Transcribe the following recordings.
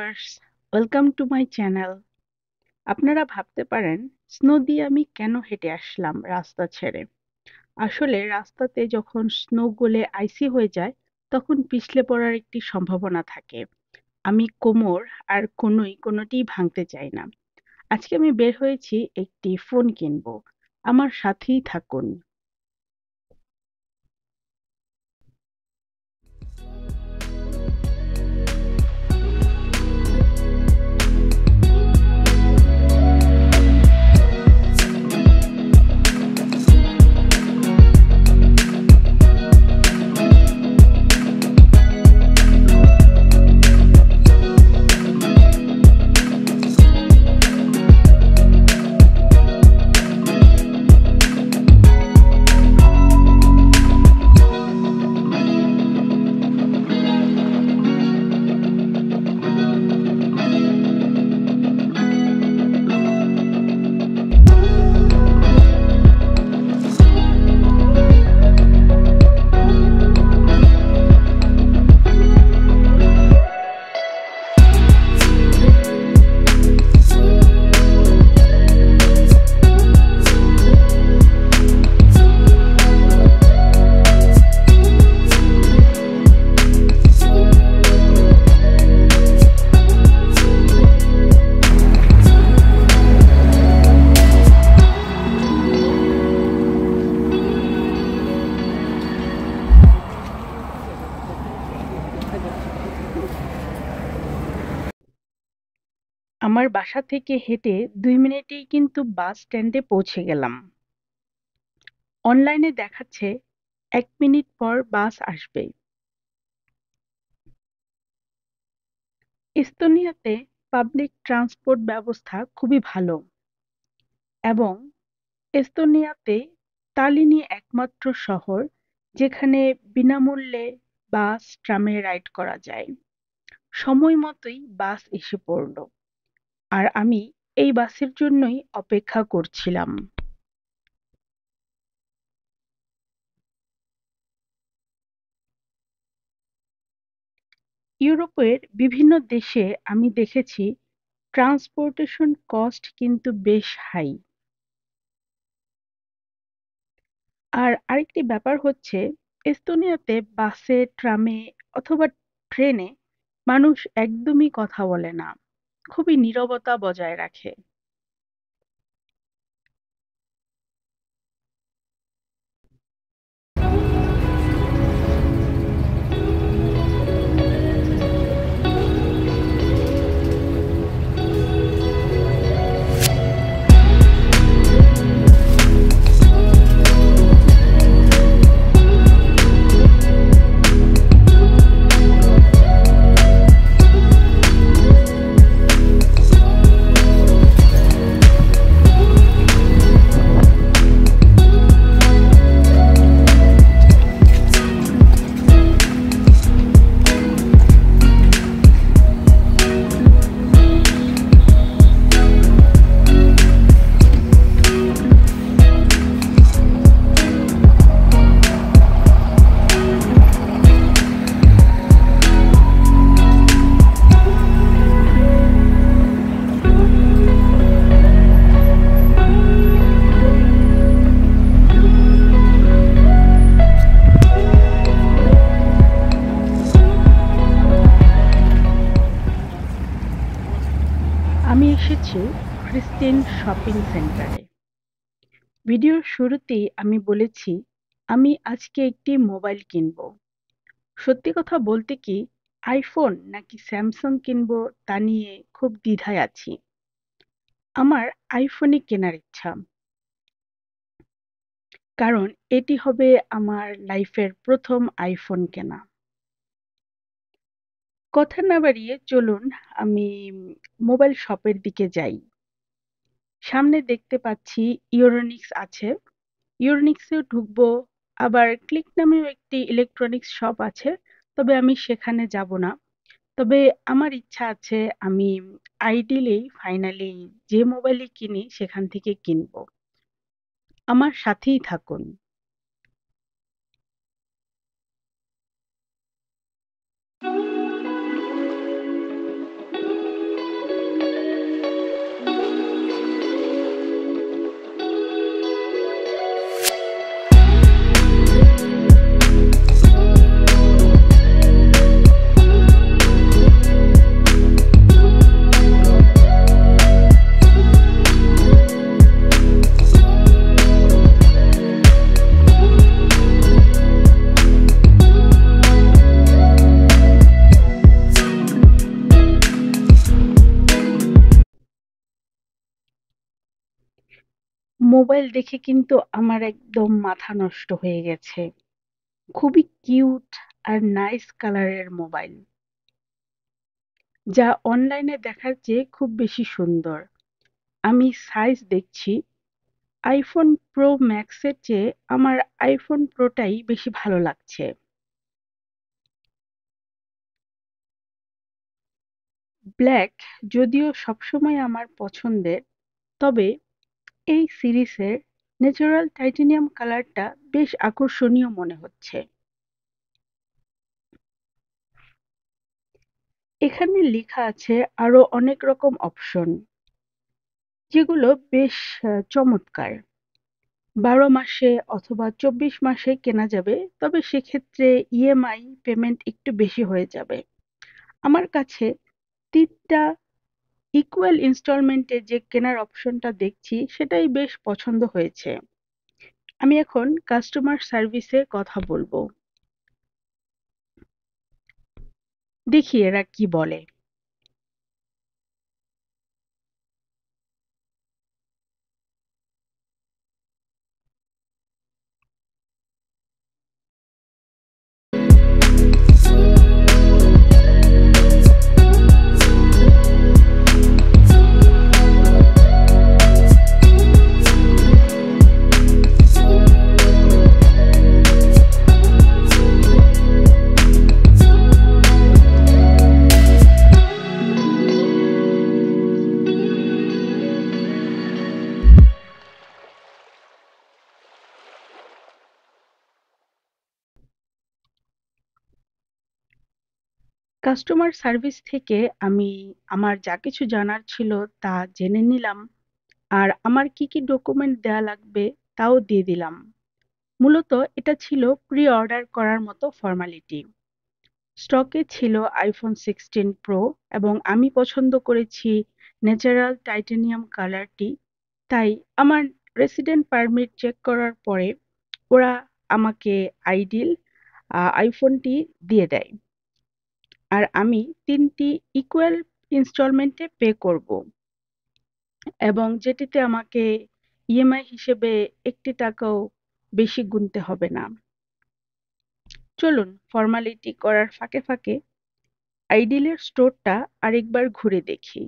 Viewers, welcome to my channel. আপনারা ভাবতে পারেন স্নো দিয়ে আমি কেন হেঁটে আসলাম রাস্তা ছেড়ে। আসলে রাস্তাতে যখন স্নো গলে আইসি হয়ে যায় তখন পিছলে পড়ার একটি সম্ভাবনা থাকে। আমি কোমর আর কনুই কোনোটিই ভাঙতে চাই না। আজকে আমি বের হয়েছি একটি ফোন কিনবো। আমার সাথেই থাকুন। আমার বাসা থেকে হেঁটে 2 মিনিটেই কিন্তু বাস স্ট্যান্ডে পৌঁছে গেলাম। অনলাইনে দেখাচ্ছে 1 মিনিট পর বাস আসবে। এস্তোনিয়াতে পাবলিক ট্রান্সপোর্ট ব্যবস্থা খুবই ভালো এবং এস্তোনিয়াতে তালিনই একমাত্র শহর যেখানে বিনামূল্যে বাস ট্রামে রাইড করা যায়। সময় মতোই বাস এসে পড়ল আর আমি এই বাসের জন্যই অপেক্ষা করছিলাম। ইউরোপের বিভিন্ন দেশে আমি দেখেছি ট্রান্সপোর্টেশন কস্ট কিন্তু বেশ হাই। আর আরেকটি ব্যাপার হচ্ছে এস্তোনিয়াতে বাসে, ট্রামে অথবা ট্রেনে মানুষ একদমই কথা বলে না। খুবই নীরবতা বজায় রাখে। আমি এসেছি ক্রিস্টিন শপিং সেন্টারে। ভিডিওর শুরুতেই আমি বলেছি আমি আজকে একটি মোবাইল কিনবো। সত্যি কথা বলতে কি, আইফোন নাকি স্যামসাং কিনবো তা নিয়ে খুব দ্বিধায় আছি। আমার আইফোনই কেনার ইচ্ছা, কারণ এটি হবে আমার লাইফের প্রথম আইফোন কেনা। কথা না বাড়িয়ে চলুন আমি মোবাইল শপের দিকে যাই। সামনে দেখতে পাচ্ছি ইউরোনিক্স আছে। ইউরোনিক্সেও ঢুকবো। আবার ক্লিক নামেও একটি ইলেকট্রনিক্স শপ আছে, তবে আমি সেখানে যাব না। তবে আমার ইচ্ছা আছে আমি আইডিয়ালি ফাইনালি যে মোবাইলই কিনি সেখান থেকে কিনবো। আমার সাথেই থাকুন। মোবাইল দেখে কিন্তু আমার একদম মাথা নষ্ট হয়ে গেছে। খুবই কিউট আর নাইস কালারের মোবাইল। যা অনলাইনে দেখার চেয়ে খুব বেশি সুন্দর। আমি সাইজ দেখছি, iPhone Pro Max এর চেয়ে আমার iPhone Pro টাই বেশি ভালো লাগছে। ব্ল্যাক যদিও সবসময় আমার পছন্দের, তবে এই সিরিজের ন্যাচারাল টাইটেনিয়াম কালারটা বেশ আকর্ষণীয় মনে হচ্ছে। এখানে লেখা আছে আরো অনেক রকম অপশন, যেগুলো বেশ চমৎকার। ১২ মাসে অথবা ২৪ মাসে কেনা যাবে, তবে সেক্ষেত্রে ইএমআই পেমেন্ট একটু বেশি হয়ে যাবে। আমার কাছে ৩টা ইকুয়াল ইনস্টলমেন্টে যে কেনার অপশনটা দেখছি সেটাই বেশ পছন্দ হয়েছে। আমি এখন কাস্টমার সার্ভিসে কথা বলবো। দেখি এরা কি বলে। কাস্টমার সার্ভিস থেকে আমি আমার যা কিছু জানার ছিল তা জেনে নিলাম, আর আমার কি কি ডকুমেন্ট দেয়া লাগবে তাও দিয়ে দিলাম। মূলত এটা ছিল প্রি অর্ডার করার মতো ফর্মালিটি। স্টকে ছিল iPhone 16 Pro এবং আমি পছন্দ করেছি ন্যাচারাল টাইটেনিয়াম কালারটি। তাই আমার রেসিডেন্ট পারমিট চেক করার পরে ওরা আমাকে আইডিল আইফোনটি দিয়ে দেয়, আর আমি ৩টি ইকুয়াল ইনস্টলমেন্টে পে করব এবং যেটিতে আমাকে ইএমআই হিসেবে ১টি টাকাও বেশি গুনতে হবে না। চলুন ফর্মালিটি করার ফাঁকে ফাঁকে আইডিলের স্টোরটা আরেকবার ঘুরে দেখি।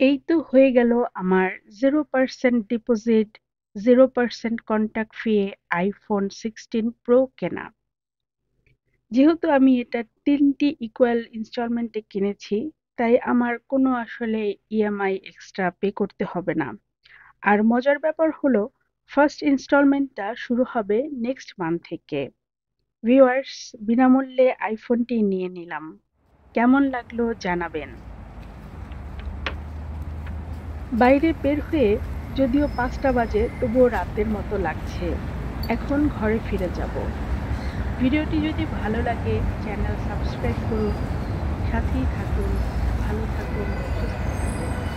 এই তো হয়ে গেল আমার 0% ডিপোজিট, 0% কন্টাক্ট ফি iPhone 16 Pro কেনা। যেহেতু আমি এটা ৩টি ইকুয়াল ইনস্টলমেন্টে কিনেছি, তাই আমার কোনো আসলে ইএমআই এক্সট্রা পে করতে হবে না। আর মজার ব্যাপার হলো, ফার্স্ট ইনস্টলমেন্টটা শুরু হবে নেক্সট মান্থ থেকে। ভিউয়ার্স, বিনামূল্যে আইফোনটি নিয়ে নিলাম। কেমন লাগলো জানাবেন। বাইরে বের হয়ে যদিও ৫টা বাজে, তবুও রাতের মতো লাগছে। এখন ঘরে ফিরে যাব। ভিডিওটি যদি ভালো লাগে চ্যানেল সাবস্ক্রাইব করুন, সাথেই থাকুন, ভালো থাকুন, সুস্থ থাকুন।